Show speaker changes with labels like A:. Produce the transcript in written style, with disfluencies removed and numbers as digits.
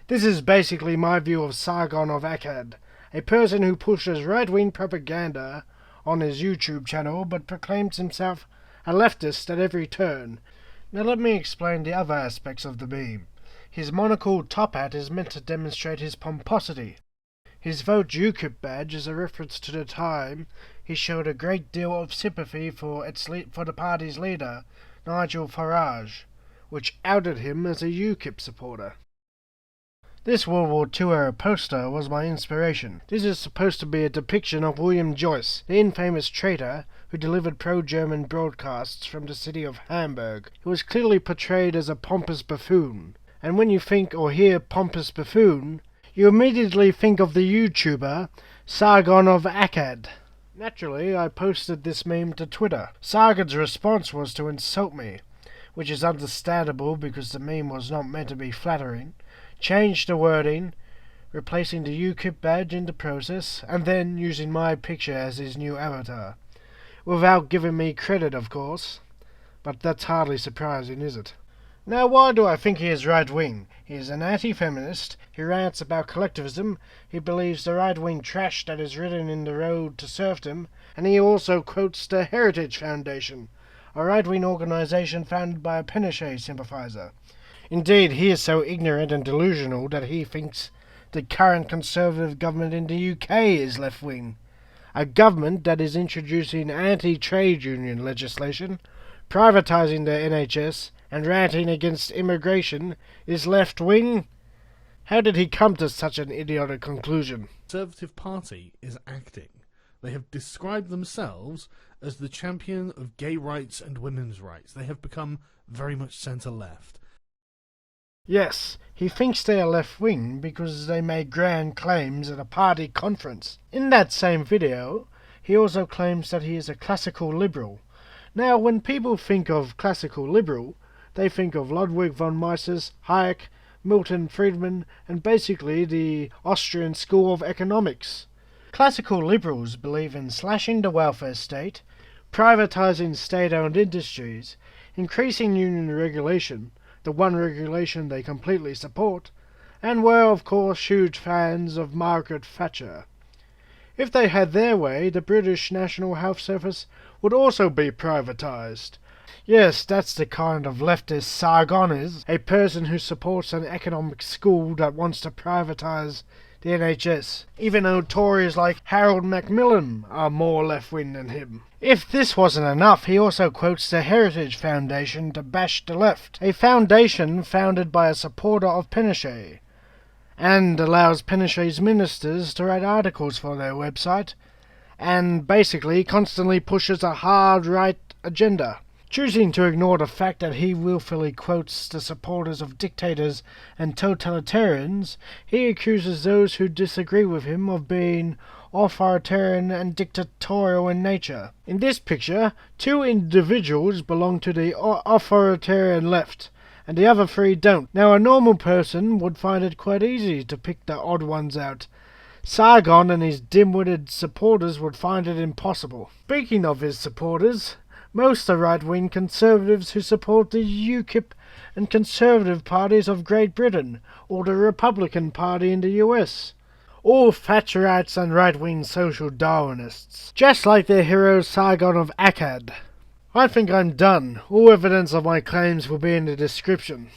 A: This is basically my view of Sargon of Akkad, a person who pushes right-wing propaganda on his YouTube channel but proclaims himself a leftist at every turn. Now let me explain the other aspects of the meme. His monocled top hat is meant to demonstrate his pomposity. His Vote UKIP badge is a reference to the time he showed a great deal of sympathy for the party's leader, Nigel Farage, which outed him as a UKIP supporter. This World War II era poster was my inspiration. This is supposed to be a depiction of William Joyce, the infamous traitor who delivered pro-German broadcasts from the city of Hamburg. He was clearly portrayed as a pompous buffoon, and when you think or hear pompous buffoon, you immediately think of the YouTuber Sargon of Akkad. Naturally, I posted this meme to Twitter. Sargon's response was to insult me, which is understandable because the meme was not meant to be flattering. Changed the wording, replacing the UKIP badge in the process, and then using my picture as his new avatar. Without giving me credit, of course. But that's hardly surprising, is it? Now, why do I think he is right-wing? He is an anti-feminist, he rants about collectivism, he believes the right-wing trash that is written in The Road to Serfdom, and he also quotes the Heritage Foundation, a right-wing organisation founded by a Pinochet sympathiser. Indeed, he is so ignorant and delusional that he thinks the current Conservative government in the UK is left-wing. A government that is introducing anti-trade union legislation, privatising the NHS, and ranting against immigration is left-wing? How did he come to such an idiotic conclusion?
B: The Conservative Party is acting. They have described themselves as the champion of gay rights and women's rights. They have become very much centre-left.
A: Yes, he thinks they are left-wing because they made grand claims at a party conference. In that same video, he also claims that he is a classical liberal. Now, when people think of classical liberal, they think of Ludwig von Mises, Hayek, Milton Friedman, and basically the Austrian School of Economics. Classical liberals believe in slashing the welfare state, privatising state-owned industries, increasing union regulation, the one regulation they completely support, and were of course huge fans of Margaret Thatcher. If they had their way, the British National Health Service would also be privatised. Yes, that's the kind of leftist Sargon is, a person who supports an economic school that wants to privatise the NHS, even though Tories like Harold Macmillan are more left-wing than him. If this wasn't enough, he also quotes the Heritage Foundation to bash the left, a foundation founded by a supporter of Pinochet, and allows Pinochet's ministers to write articles for their website, and basically constantly pushes a hard right agenda. Choosing to ignore the fact that he willfully quotes the supporters of dictators and totalitarians, he accuses those who disagree with him of being authoritarian and dictatorial in nature. In this picture, two individuals belong to the authoritarian left, and the other three don't. Now, a normal person would find it quite easy to pick the odd ones out. Sargon and his dim-witted supporters would find it impossible. Speaking of his supporters, most are right-wing conservatives who support the UKIP and Conservative parties of Great Britain, or the Republican Party in the US. All Thatcherites and right-wing social Darwinists, just like their hero Sargon of Akkad. I think I'm done. All evidence of my claims will be in the description.